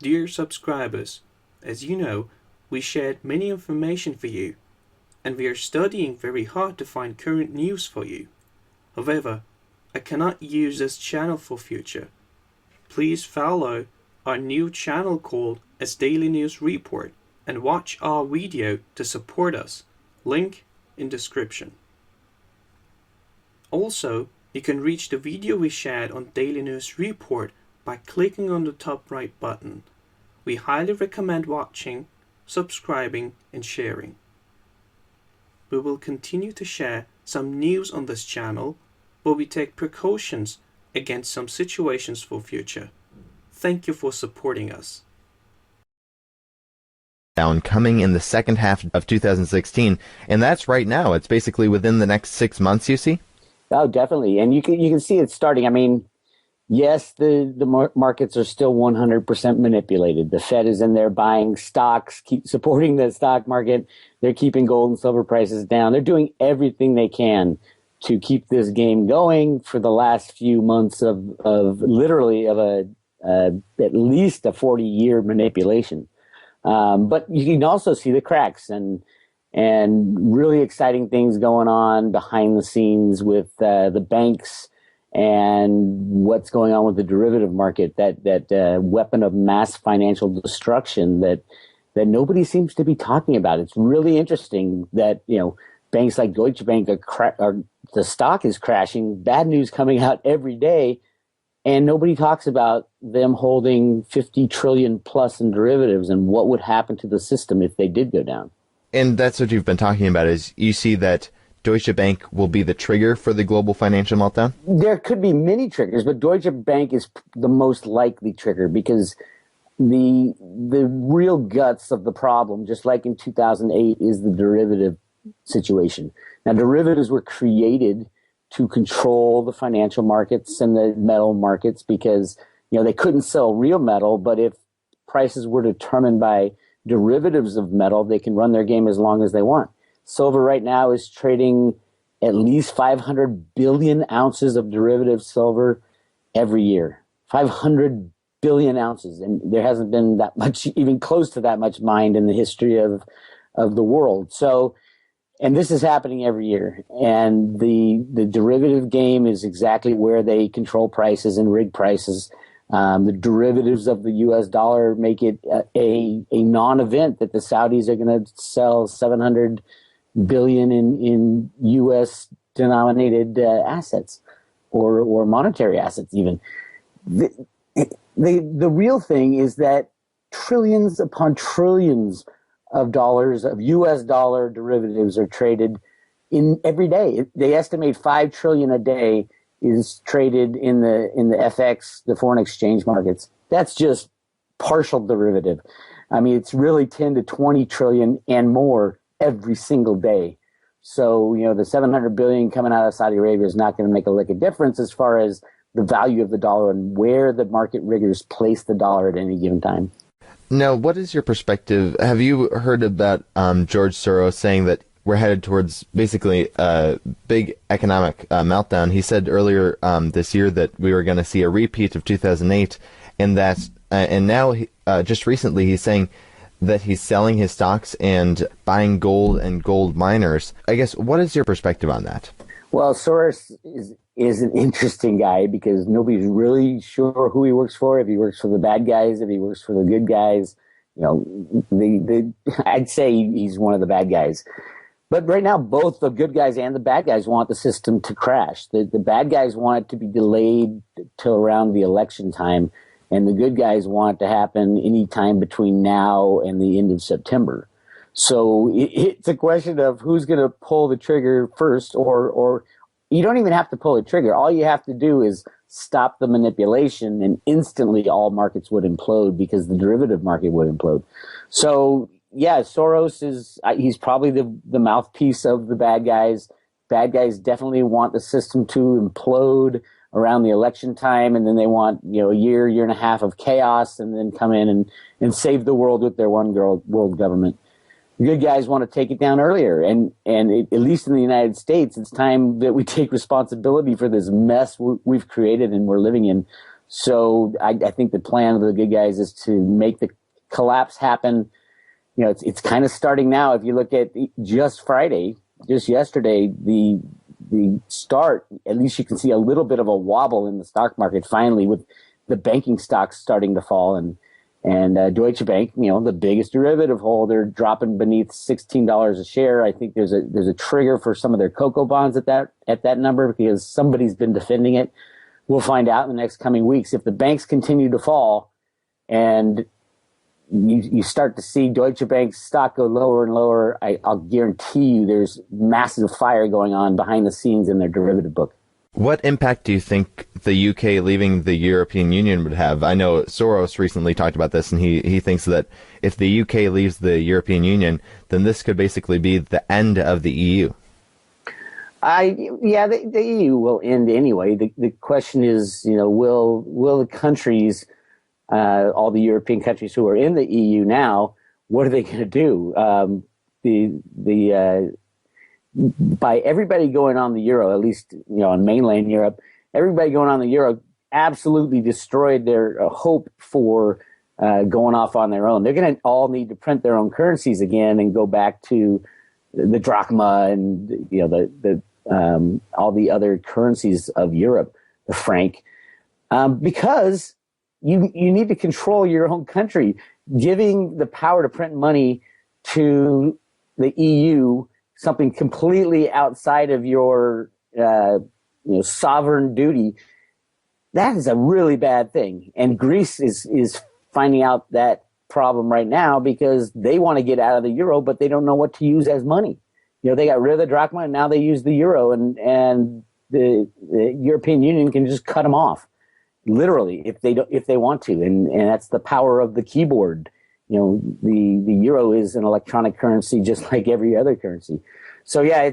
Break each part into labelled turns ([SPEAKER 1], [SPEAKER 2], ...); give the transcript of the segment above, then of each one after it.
[SPEAKER 1] Dear subscribers, as you know, we shared many information for you, and we are studying very hard to find current news for you. However, I cannot use this channel for future. Please follow our new channel called as Daily News Report and watch our video to support us. Link in description. Also, you can reach the video we shared on Daily News Report by clicking on the top right button. We highly recommend watching, subscribing and sharing. We will continue to share some news on this channel, but we take precautions against some situations for future. Thank you for supporting us.
[SPEAKER 2] Down coming in the second half of 2016, and that's right now. It's basically within the next 6 months, you see?
[SPEAKER 3] Oh, definitely. And you can see it starting. I mean, yes, the markets are still 100% manipulated. The Fed is in there buying stocks, keep supporting the stock market. They're keeping gold and silver prices down. They're doing everything they can to keep this game going for the last few months of literally of at least a 40-year manipulation. But you can also see the cracks and really exciting things going on behind the scenes with the banks and what's going on with the derivative market, that weapon of mass financial destruction that nobody seems to be talking about. It's really interesting that, you know, banks like Deutsche Bank the stock is crashing, bad news coming out every day, and nobody talks about them holding 50 trillion plus in derivatives and what would happen to the system if they did go down.
[SPEAKER 2] And that's what you've been talking about, is you see that Deutsche Bank will be the trigger for the global financial meltdown?
[SPEAKER 3] There could be many triggers, but Deutsche Bank is the most likely trigger because the real guts of the problem, just like in 2008, is the derivative situation. Now, derivatives were created to control the financial markets and the metal markets because, you know, they couldn't sell real metal, but if prices were determined by derivatives of metal, they can run their game as long as they want. Silver right now is trading at least 500 billion ounces of derivative silver every year. 500 billion ounces. And there hasn't been that much, even close to that much mined in the history of the world. So, and this is happening every year. And the derivative game is exactly where they control prices and rig prices. The derivatives of the U.S. dollar make it a non-event that the Saudis are going to sell 700 billion in U.S. denominated assets or monetary assets even. The real thing is that trillions upon trillions of dollars of U.S. dollar derivatives are traded in every day. They estimate 5 trillion a day is traded in the FX, the foreign exchange markets. That's just partial derivative. I mean, it's really 10 to 20 trillion and more every single day. So, you know, the 700 billion coming out of Saudi Arabia is not going to make a lick of difference as far as the value of the dollar and where the market riggers place the dollar at any given time.
[SPEAKER 2] Now, what is your perspective? Have you heard about George Soros saying that we're headed towards basically a big economic meltdown? He said earlier this year that we were going to see a repeat of 2008, and that, and now just recently he's saying that he's selling his stocks and buying gold and gold miners. I guess, what is your perspective on that?
[SPEAKER 3] Well, Soros is an interesting guy because nobody's really sure who he works for, if he works for the bad guys, if he works for the good guys. You know, I'd say he's one of the bad guys. But right now, both the good guys and the bad guys want the system to crash. The bad guys want it to be delayed till around the election time, and the good guys want it to happen any time between now and the end of September. So it's a question of who's going to pull the trigger first, or you don't even have to pull the trigger. All you have to do is stop the manipulation, and instantly all markets would implode because the derivative market would implode. So, yeah, Soros he's probably the mouthpiece of the bad guys. Bad guys definitely want the system to implode around the election time, and then they want, you know, a year and a half of chaos, and then come in and save the world with their one world government. The good guys want to take it down earlier, and at least in the United States, it's time that we take responsibility for this mess we've created and we're living in. So I think the plan of the good guys is to make the collapse happen. It's kind of starting now. If you look at just Friday, just yesterday, the start, at least you can see a little bit of a wobble in the stock market finally, with the banking stocks starting to fall, and Deutsche Bank, the biggest derivative holder, dropping beneath $16 a share. I think there's a trigger for some of their cocoa bonds at that number, because somebody's been defending it. We'll find out in the next coming weeks. If the banks continue to fall and you start to see Deutsche Bank's stock go lower and lower, I'll guarantee you there's massive fire going on behind the scenes in their derivative book.
[SPEAKER 2] What impact do you think the UK leaving the European Union would have? I know Soros recently talked about this, and he thinks that if the UK leaves the European Union, then this could basically be the end of the EU.
[SPEAKER 3] The EU will end anyway. The question is, will the countries, all the European countries who are in the EU now, what are they going to do? By everybody going on the euro, at least in mainland Europe, everybody going on the euro absolutely destroyed their hope for going off on their own. They're going to all need to print their own currencies again and go back to the drachma and all the other currencies of Europe, the franc, because you need to control your own country. Giving the power to print money to the EU, something completely outside of your sovereign duty, that is a really bad thing. And Greece is finding out that problem right now, because they want to get out of the euro, but they don't know what to use as money. They got rid of the drachma, and now they use the euro, and the European Union can just cut them off, literally, if they want to. And that's the power of the keyboard. The euro is an electronic currency just like every other currency. So yeah,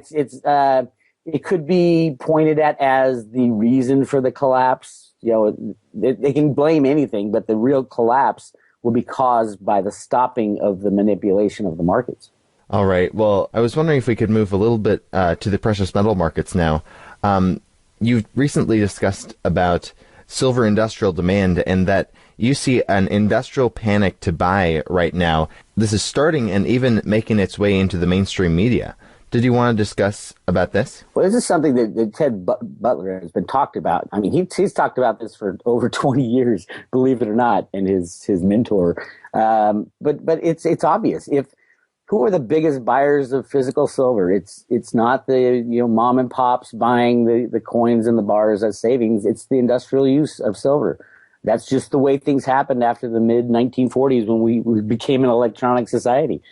[SPEAKER 3] it could be pointed at as the reason for the collapse. They can blame anything, but the real collapse will be caused by the stopping of the manipulation of the markets.
[SPEAKER 2] All right. Well, I was wondering if we could move a little bit to the precious metal markets now. You've recently discussed about silver industrial demand, and that you see an industrial panic to buy right now. This is starting and even making its way into the mainstream media. Did you want to discuss about this?
[SPEAKER 3] Well, this is something that Ted Butler has been talked about. I mean, he's talked about this for over 20 years, believe it or not, and his mentor. But it's obvious. Who are the biggest buyers of physical silver? It's not the mom and pops buying the coins and the bars as savings. It's the industrial use of silver. That's just the way things happened after the mid 1940s when we became an electronic society.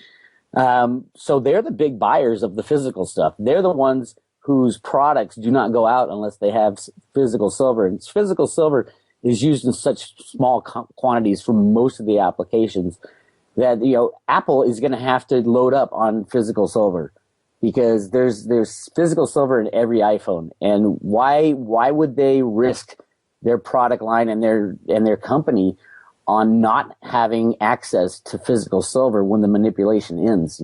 [SPEAKER 3] So they're the big buyers of the physical stuff. They're the ones whose products do not go out unless they have physical silver. And physical silver is used in such small quantities for most of the applications that Apple is going to have to load up on physical silver, because there's physical silver in every iPhone. And why would they risk their product line and their company on not having access to physical silver when the manipulation ends?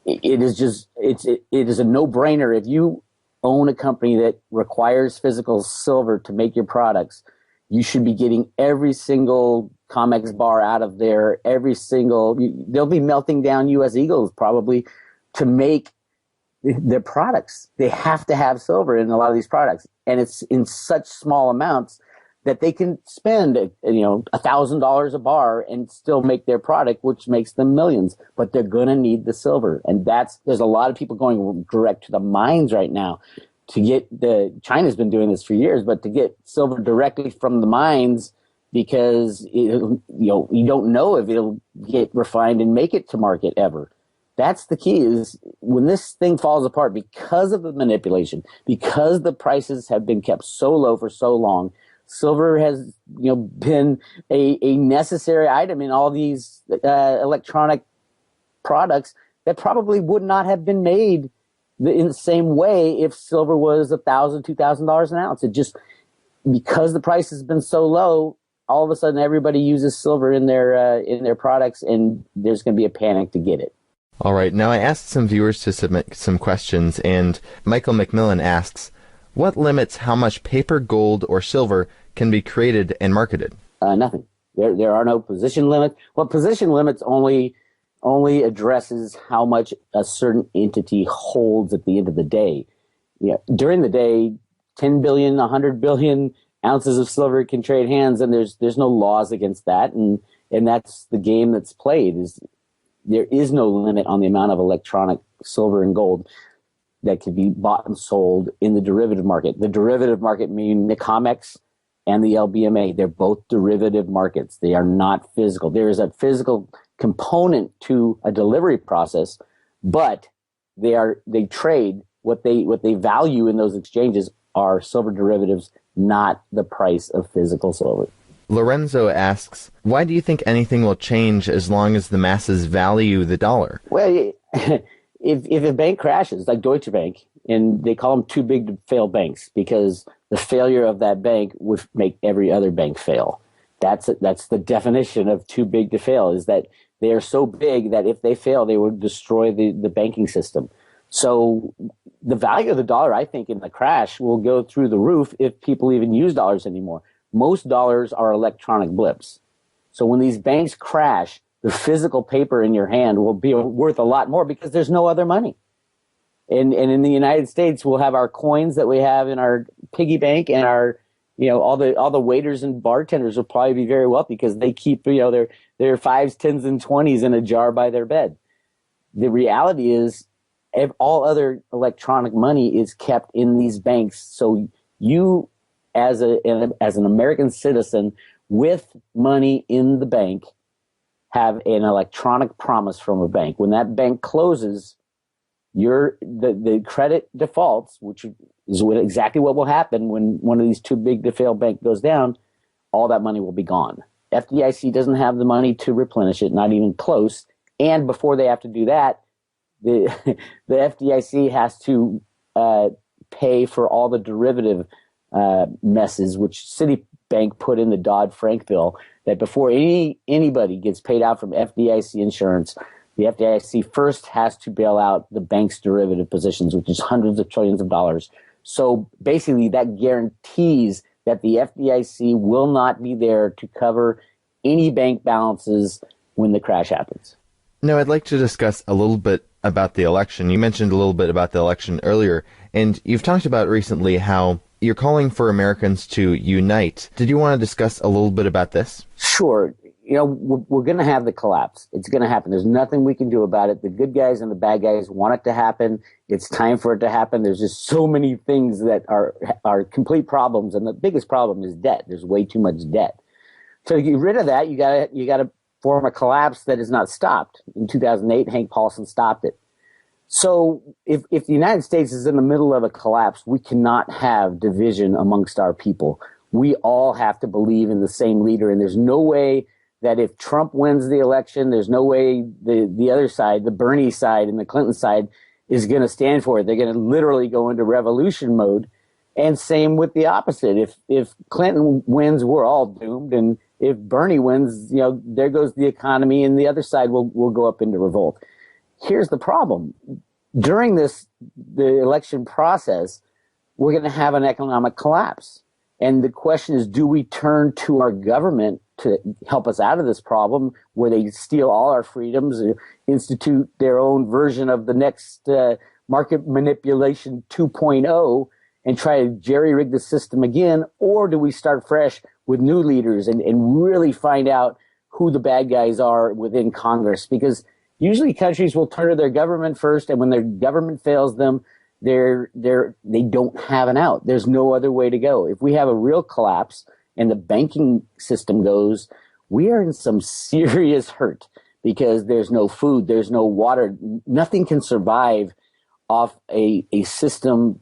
[SPEAKER 3] It is a no-brainer. If you own a company that requires physical silver to make your products, you should be getting every single Comex bar out of there. They'll be melting down U.S. Eagles probably to make their products. They have to have silver in a lot of these products, and it's in such small amounts that they can spend $1,000 a bar and still make their product, which makes them millions. But they're going to need the silver, and there's a lot of people going direct to the mines right now to get China's been doing this for years, but to get silver directly from the mines, because you don't know if it'll get refined and make it to market ever. That's the key, is when this thing falls apart because of the manipulation, because the prices have been kept so low for so long. Silver has been a necessary item in all these electronic products that probably would not have been made in the same way if silver was $1,000, $2,000 an ounce. It just, because the price has been so low, all of a sudden everybody uses silver in their products, and there's going to be a panic to get it.
[SPEAKER 2] All right. Now, I asked some viewers to submit some questions, and Michael McMillan asks, what limits how much paper, gold, or silver can be created and marketed?
[SPEAKER 3] Nothing. There are no position limits. Well, position limits only addresses how much a certain entity holds at the end of the day. During the day, 10 billion, 100 billion ounces of silver can trade hands, and there's no laws against that, and that's the game that's played. There is no limit on the amount of electronic silver and gold that can be bought and sold in the derivative market. The derivative market meaning the COMEX and the LBMA. They're both derivative markets. They are not physical. There is a physical component to a delivery process, but they trade what they value in those exchanges are silver derivatives, not the price of physical silver.
[SPEAKER 2] Lorenzo asks, why do you think anything will change as long as the masses value the dollar?
[SPEAKER 3] Well, if a bank crashes, like Deutsche Bank, and they call them too big to fail banks because the failure of that bank would make every other bank fail. That's the definition of too big to fail, is that they are so big that if they fail, they would destroy the banking system. So the value of the dollar, I think, in the crash will go through the roof if people even use dollars anymore. Most dollars are electronic blips. So when these banks crash, the physical paper in your hand will be worth a lot more because there's no other money. And in the United States, we'll have our coins that we have in our piggy bank, and our, all the waiters and bartenders will probably be very wealthy because they keep, their fives, tens, and 20s in a jar by their bed. The reality is, all other electronic money is kept in these banks. So you, as an American citizen with money in the bank, have an electronic promise from a bank. When that bank closes, the credit defaults, which is exactly what will happen when one of these too big to fail bank goes down, all that money will be gone. FDIC doesn't have the money to replenish it, not even close. And before they have to do that, the FDIC has to pay for all the derivative messes, which Citibank put in the Dodd-Frank bill, that before anybody gets paid out from FDIC insurance, the FDIC first has to bail out the bank's derivative positions, which is hundreds of trillions of dollars. So basically that guarantees that the FDIC will not be there to cover any bank balances when the crash happens.
[SPEAKER 2] Now, I'd like to discuss a little bit about the election. You mentioned a little bit about the election earlier, and you've talked about recently how you're calling for Americans to unite. Did you want to discuss a little bit about this?
[SPEAKER 3] Sure. We're going to have the collapse. It's going to happen. There's nothing we can do about it. The good guys and the bad guys want it to happen. It's time for it to happen. There's just so many things that are complete problems, and the biggest problem is debt. There's way too much debt. So to get rid of that, you got to form a collapse that is not stopped. In 2008, Hank Paulson stopped it. So if the United States is in the middle of a collapse, we cannot have division amongst our people. We all have to believe in the same leader, and there's no way that if Trump wins the election, there's no way the other side, the Bernie side and the Clinton side, is going to stand for it. They're going to literally go into revolution mode. And same with the opposite. If Clinton wins, we're all doomed. And if Bernie wins, there goes the economy, and the other side will go up into revolt. Here's the problem. During the election process, we're going to have an economic collapse. And the question is, do we turn to our government to help us out of this problem, where they steal all our freedoms, institute their own version of the next market manipulation 2.0, and try to jerry-rig the system again? Or do we start fresh with new leaders and really find out who the bad guys are within Congress? Because usually countries will turn to their government first, and when their government fails them, they don't have an out. There's no other way to go. If we have a real collapse and the banking system goes, we are in some serious hurt, because there's no food, there's no water, nothing can survive off a system,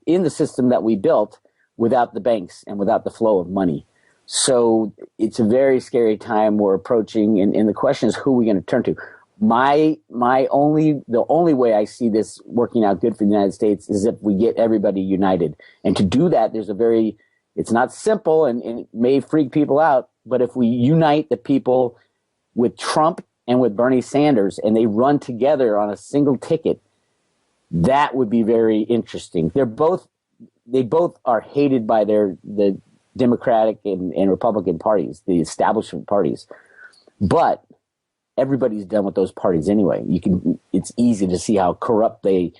[SPEAKER 3] in the system that we built, without the banks and without the flow of money. So it's a very scary time we're approaching, and the question is, who are we going to turn to? The only way I see this working out good for the United States is if we get everybody united. And to do that, it's not simple, and it may freak people out, but if we unite the people with Trump and with Bernie Sanders, and they run together on a single ticket, that would be very interesting. They both are hated by the Democratic and Republican parties, the establishment parties. But everybody's done with those parties anyway. It's easy to see how corrupt they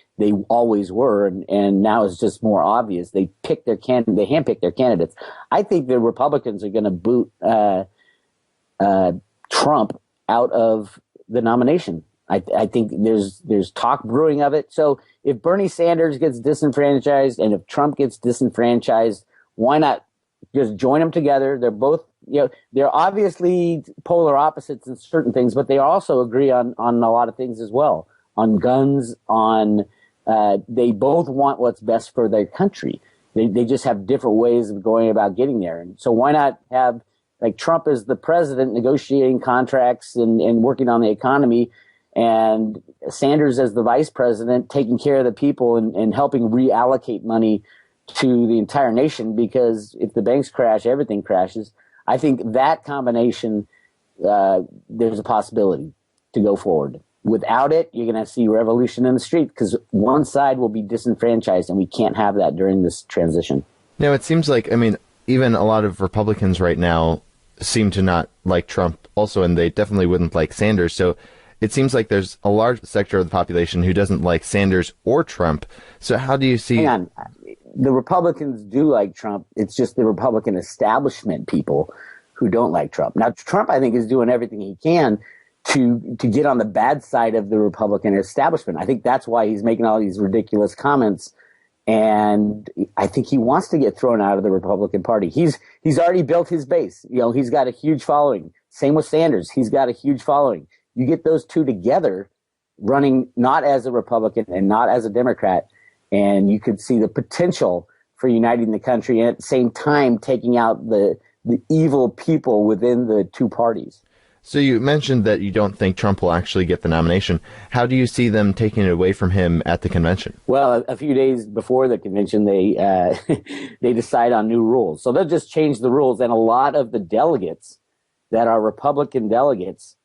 [SPEAKER 3] always were, and now it's just more obvious. They handpick their candidates. I think the Republicans are going to boot Trump out of the nomination. I think there's talk brewing of it. So if Bernie Sanders gets disenfranchised and if Trump gets disenfranchised, why not just join them together? They're both, they're obviously polar opposites in certain things, but they also agree on a lot of things as well. On guns, they both want what's best for their country. They just have different ways of going about getting there. And so why not have like Trump as the president negotiating contracts and working on the economy, and Sanders as the vice president taking care of the people and helping reallocate money to the entire nation, because if the banks crash, everything crashes. I think that combination, there's a possibility to go forward. Without it, you're going to see revolution in the street because one side will be disenfranchised, and we can't have that during this transition.
[SPEAKER 2] Now, it seems like, even a lot of Republicans right now seem to not like Trump also, and they definitely wouldn't like Sanders. So it seems like there's a large sector of the population who doesn't like Sanders or Trump. So how do you see...
[SPEAKER 3] Hang on. The Republicans do like Trump. It's just the Republican establishment people who don't like Trump. Now, Trump, I think, is doing everything he can to get on the bad side of the Republican establishment. I think that's why he's making all these ridiculous comments. And I think he wants to get thrown out of the Republican Party. He's already built his base. He's got a huge following. Same with Sanders. He's got a huge following. You get those two together running not as a Republican and not as a Democrat, and you could see the potential for uniting the country and at the same time taking out the evil people within the two parties.
[SPEAKER 2] So you mentioned that you don't think Trump will actually get the nomination. How do you see them taking it away from him at the convention?
[SPEAKER 3] Well, a few days before the convention, they they decide on new rules. So they'll just change the rules, and a lot of the delegates that are Republican delegates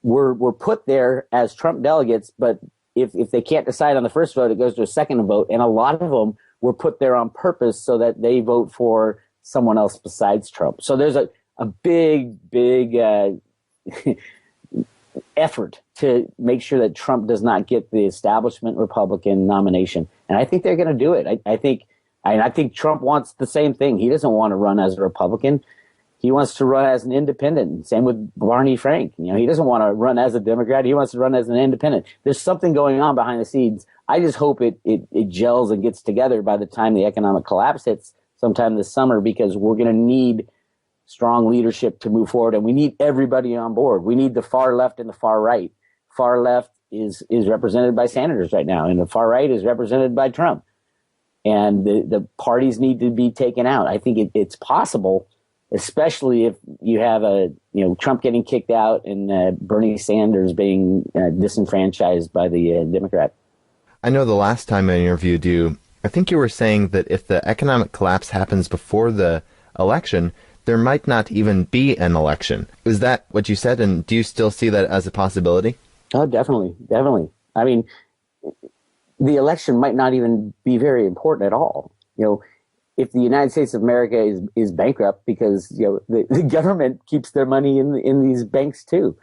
[SPEAKER 3] were put there as Trump delegates, but if they can't decide on the first vote, it goes to a second vote. And a lot of them were put there on purpose so that they vote for someone else besides Trump. So there's a big effort to make sure that Trump does not get the establishment Republican nomination. And I think they're going to do it. I think Trump wants the same thing. He doesn't want to run as a Republican. He wants to run as an independent. Same with Barney Frank. He doesn't want to run as a Democrat. He wants to run as an independent. There's something going on behind the scenes. I just hope it gels and gets together by the time the economic collapse hits sometime this summer, because we're going to need strong leadership to move forward, and we need everybody on board. We need the far left and the far right. Far left is represented by Sanders right now, and the far right is represented by Trump. And the parties need to be taken out. I think it's possible, especially if you have Trump getting kicked out and Bernie Sanders being disenfranchised by the Democrat.
[SPEAKER 2] I know the last time I interviewed you, I think you were saying that if the economic collapse happens before the election, there might not even be an election. Is that what you said, and do you still see that as a possibility?
[SPEAKER 3] Oh, definitely. I mean, the election might not even be very important at all. If the United States of America is bankrupt because the government keeps their money in these banks too,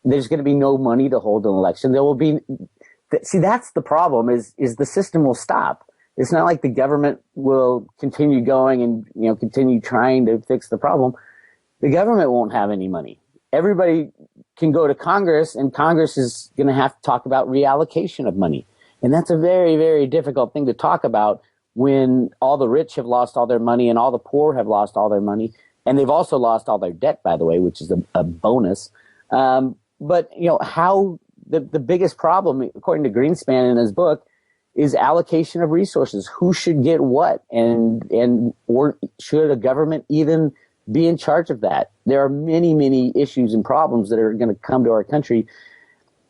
[SPEAKER 3] there's going to be no money to hold an election. There will be. See, that's the problem. Is the system will stop. It's not like the government will continue going and continue trying to fix the problem. The government won't have any money. Everybody can go to Congress, and Congress is going to have to talk about reallocation of money, and that's a very, very difficult thing to talk about when all the rich have lost all their money and all the poor have lost all their money, and they've also lost all their debt, by the way, which is a bonus. But how the biggest problem, according to Greenspan in his book, is allocation of resources. Who should get what, or should a government even be in charge of that? There are many, many issues and problems that are going to come to our country.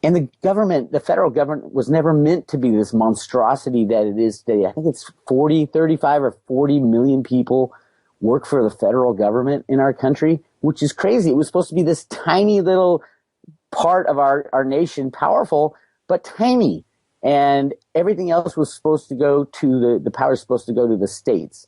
[SPEAKER 3] And the federal government was never meant to be this monstrosity that it is today. I think it's 35 or 40 million people work for the federal government in our country, which is crazy. It was supposed to be this tiny little part of our nation, powerful, but tiny. And everything else was supposed to go to the power is supposed to go to the states.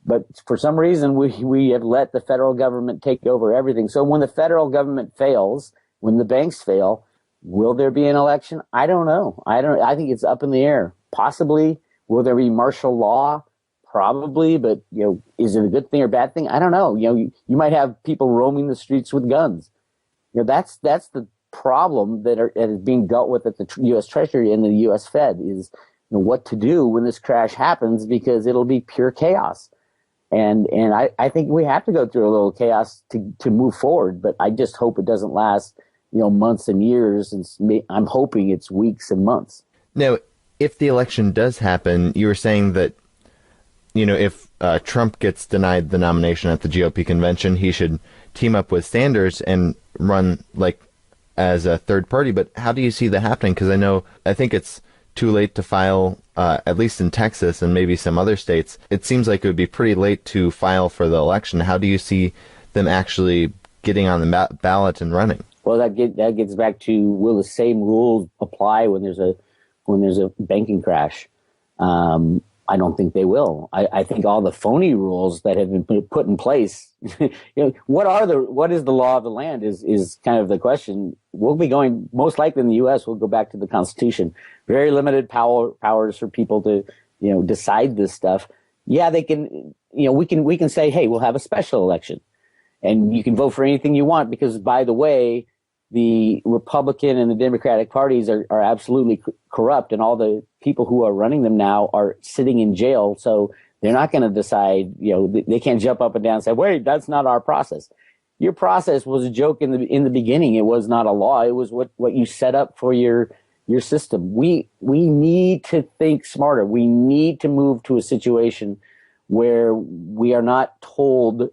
[SPEAKER 3] But for some reason, we have let the federal government take over everything. So when the federal government fails, when the banks fail, will there be an election? I don't know. I think it's up in the air. Possibly. Will there be martial law? Probably. But, is it a good thing or bad thing? I don't know. You might have people roaming the streets with guns. That's the problem that is being dealt with at the U.S. Treasury and the U.S. Fed is what to do when this crash happens, because it'll be pure chaos. And I think we have to go through a little chaos to move forward, but I just hope it doesn't last, months and years. And I'm hoping it's weeks and months.
[SPEAKER 2] Now, if the election does happen, you were saying that, if Trump gets denied the nomination at the GOP convention, he should team up with Sanders and run as a third party. But how do you see that happening? Because I think it's too late to file, at least in Texas and maybe some other states. It seems like it would be pretty late to file for the election. How do you see them actually getting on the ballot and running?
[SPEAKER 3] Well, that gets back to, will the same rules apply when there's a banking crash? I don't think they will. I think all the phony rules that have been put in place, what is the law of the land is kind of the question. We'll be going, most likely in the U.S., we'll go back to the Constitution. Very limited powers for people to, decide this stuff. Yeah, they can, we can say, hey, we'll have a special election and you can vote for anything you want, because, by the way, the Republican and the Democratic parties are absolutely corrupt, and all the people who are running them now are sitting in jail. So they're not going to decide, they can't jump up and down and say, wait, that's not our process. Your process was a joke in the beginning. It was not a law. It was what you set up for your system. We need to think smarter. We need to move to a situation where we are not told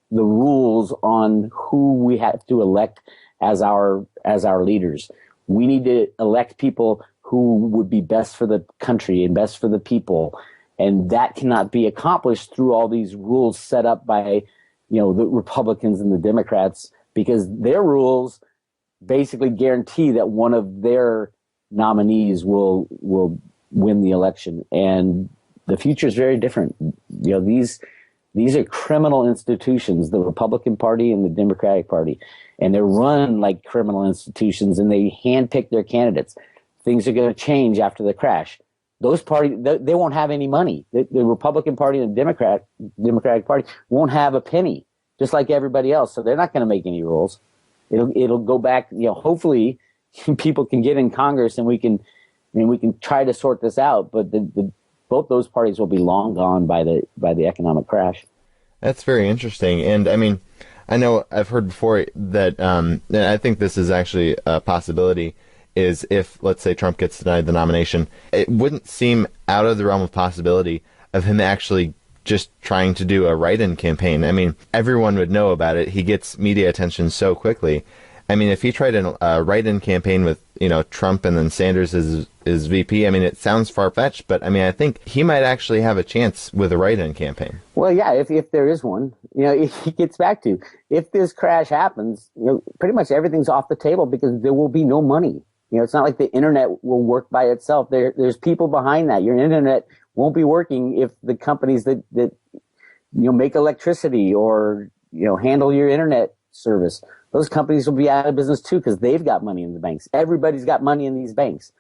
[SPEAKER 3] the rules on who we have to elect as our leaders. We need to elect people who would be best for the country and best for the people. And that cannot be accomplished through all these rules set up by, the Republicans and the Democrats, because their rules basically guarantee that one of their nominees will win the election. And the future is very different. These are criminal institutions, the Republican Party and the Democratic Party, and they're run like criminal institutions, and they handpick their candidates. Things are going to change after the crash. Those parties, they won't have any money. The Republican Party and the Democratic Party won't have a penny, just like everybody else. So they're not going to make any rules. It'll go back. Hopefully, people can get in Congress and we can try to sort this out. But both those parties will be long gone by the economic crash.
[SPEAKER 2] That's very interesting. And I know I've heard before that, and I think this is actually a possibility, is if, let's say, Trump gets denied the nomination, it wouldn't seem out of the realm of possibility of him actually just trying to do a write-in campaign. Everyone would know about it. He gets media attention so quickly. If he tried a write-in campaign with, Trump and then Sanders as VP, it sounds far-fetched, but I think he might actually have a chance with a write-in campaign.
[SPEAKER 3] Well, yeah, if there is one, it gets back to, if this crash happens, pretty much everything's off the table, because there will be no money. It's not like the internet will work by itself. There's people behind that. Your internet won't be working if the companies that make electricity or handle your internet service, those companies will be out of business too, because they've got money in the banks. Everybody's got money in these banks.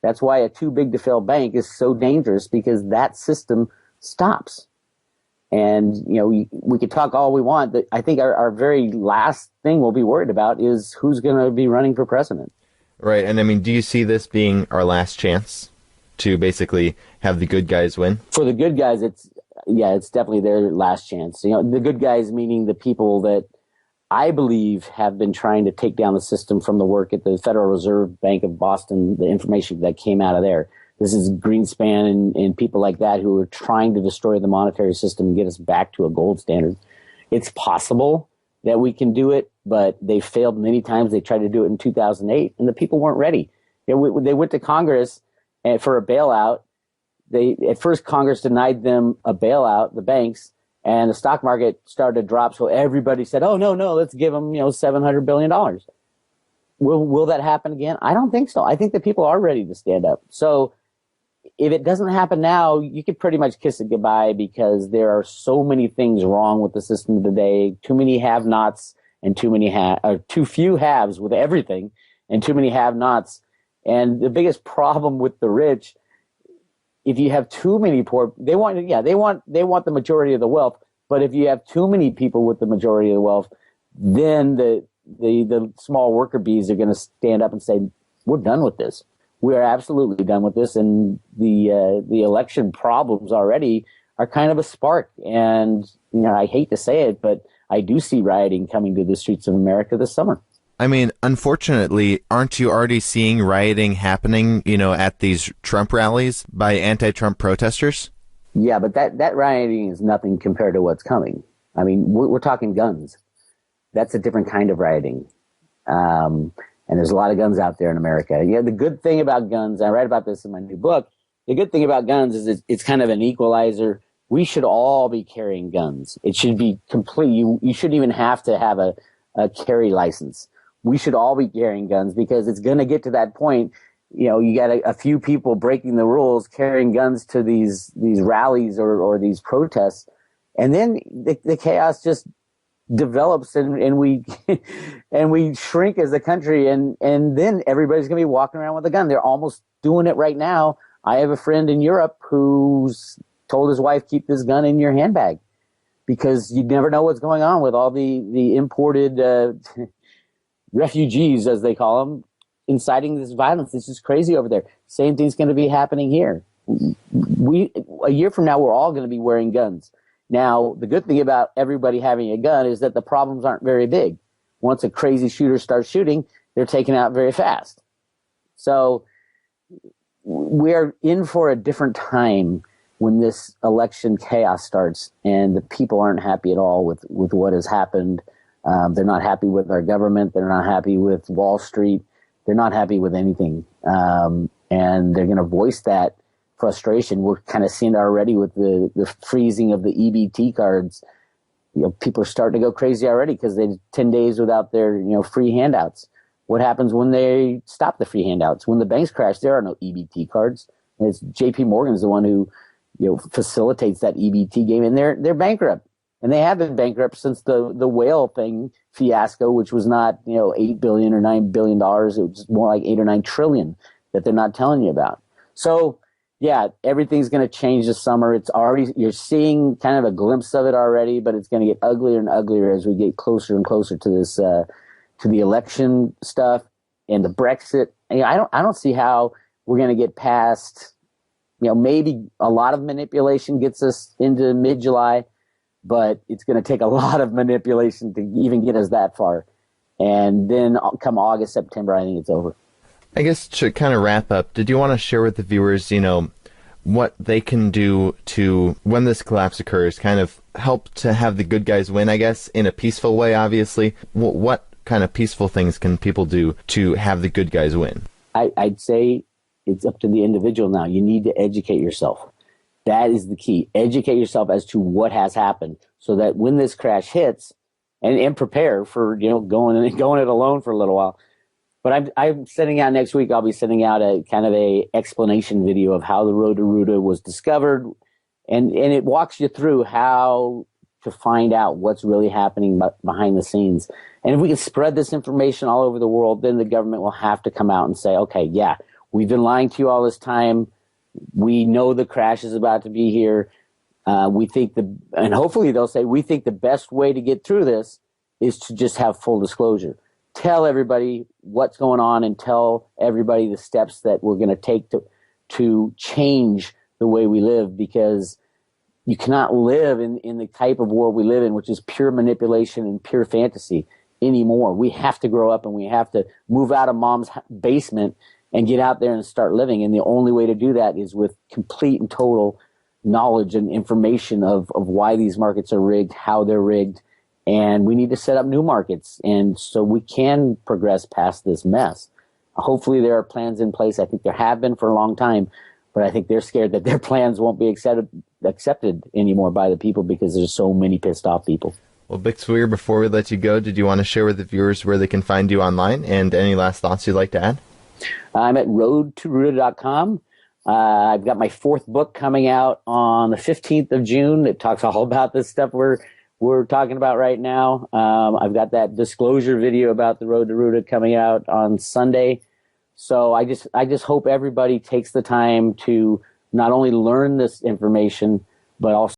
[SPEAKER 3] That's why a too big to fail bank is so dangerous, because that system stops. And we could talk all we want, but I think our very last thing we'll be worried about is who's going to be running for president.
[SPEAKER 2] Right, and do you see this being our last chance to basically have the good guys win? For
[SPEAKER 3] the good guys, it's definitely their last chance. The good guys meaning the people that I believe have been trying to take down the system from the work at the Federal Reserve Bank of Boston, the information that came out of there. This is Greenspan and people like that who are trying to destroy the monetary system and get us back to a gold standard. It's possible that we can do it, but they failed many times. They tried to do it in 2008, and the people weren't ready. They went to Congress for a bailout. At first, Congress denied them a bailout, the banks, and the stock market started to drop. So everybody said, "Oh no, let's give them $700 billion." Will that happen again? I don't think so. I think that people are ready to stand up. So if it doesn't happen now, you could pretty much kiss it goodbye because there are so many things wrong with the system today. Too many have-nots and too few haves with everything, and too many have-nots. And the biggest problem with the rich, if you have too many poor, they want the majority of the wealth. But if you have too many people with the majority of the wealth, then the small worker bees are going to stand up and say, "We're done with this. We are absolutely done with this." And the election problems already are kind of a spark. And I hate to say it, but I do see rioting coming to the streets of America this summer.
[SPEAKER 2] I mean, unfortunately, aren't you already seeing rioting happening, at these Trump rallies by anti-Trump protesters?
[SPEAKER 3] Yeah, but that rioting is nothing compared to what's coming. I mean, we're talking guns. That's a different kind of rioting. And there's a lot of guns out there in America. The good thing about guns, I write about this in my new book, the good thing about guns is it's kind of an equalizer. We should all be carrying guns. It should be complete. You shouldn't even have to have a carry license. We should all be carrying guns because it's going to get to that point. You got a few people breaking the rules, carrying guns to these rallies or these protests. And then the chaos just develops and we and we shrink as a country. And then everybody's going to be walking around with a gun. They're almost doing it right now. I have a friend in Europe who's told his wife, keep this gun in your handbag because you never know what's going on with all the imported refugees, as they call them, inciting this violence. This is crazy over there. Same thing's going to be happening here. A year from now, we're all going to be wearing guns. Now, the good thing about everybody having a gun is that the problems aren't very big. Once a crazy shooter starts shooting, they're taken out very fast. So we're in for a different time when this election chaos starts and the people aren't happy at all with what has happened. They're not happy with our government. They're not happy with Wall Street. They're not happy with anything. And they're going to voice that frustration. We're kind of seeing it already with the freezing of the EBT cards. People are starting to go crazy already because they're 10 days without their, free handouts. What happens when they stop the free handouts? When the banks crash, there are no EBT cards. And it's JP Morgan's the one who, facilitates that EBT game, and they're bankrupt. And they have been bankrupt since the whale thing fiasco, which was not, $8 billion or $9 billion. It was more like 8 or 9 trillion that they're not telling you about. So, yeah, everything's going to change this summer. You're seeing kind of a glimpse of it already, but it's going to get uglier and uglier as we get closer and closer to this, to the election stuff and the Brexit. I don't see how we're going to get past, maybe a lot of manipulation gets us into mid-July, but it's going to take a lot of manipulation to even get us that far. And then come August, September, I think it's over.
[SPEAKER 2] I guess to kind of wrap up, did you want to share with the viewers, what they can do to, when this collapse occurs, kind of help to have the good guys win, I guess, in a peaceful way, obviously? What kind of peaceful things can people do to have the good guys win? I'd
[SPEAKER 3] say it's up to the individual now. You need to educate yourself. That is the key. Educate yourself as to what has happened so that when this crash hits, and prepare for, going it alone for a little while. But I'm sending out next week, I'll be sending out a kind of a explanation video of how the road to Ruta was discovered. And it walks you through how to find out what's really happening behind the scenes. And if we can spread this information all over the world, then the government will have to come out and say, okay, yeah, we've been lying to you all this time. We know the crash is about to be here. We think and hopefully they'll say, we think the best way to get through this is to just have full disclosure. Tell everybody what's going on and tell everybody the steps that we're going to take to change the way we live, because you cannot live in the type of world we live in, which is pure manipulation and pure fantasy anymore. We have to grow up and we have to move out of mom's basement and get out there and start living. And the only way to do that is with complete and total knowledge and information of why these markets are rigged, how they're rigged. And we need to set up new markets. And so we can progress past this mess. Hopefully there are plans in place. I think there have been for a long time, but I think they're scared that their plans won't be accepted anymore by the people because there's so many pissed off people.
[SPEAKER 2] Well, Bix Weir, before we let you go, did you want to share with the viewers where they can find you online and any last thoughts you'd like to add?
[SPEAKER 3] I'm at roadtoruta.com. I've got my fourth book coming out on the 15th of June. It talks all about this stuff we're talking about right now. I've got that disclosure video about the Road to Ruta coming out on Sunday. So I just hope everybody takes the time to not only learn this information, but also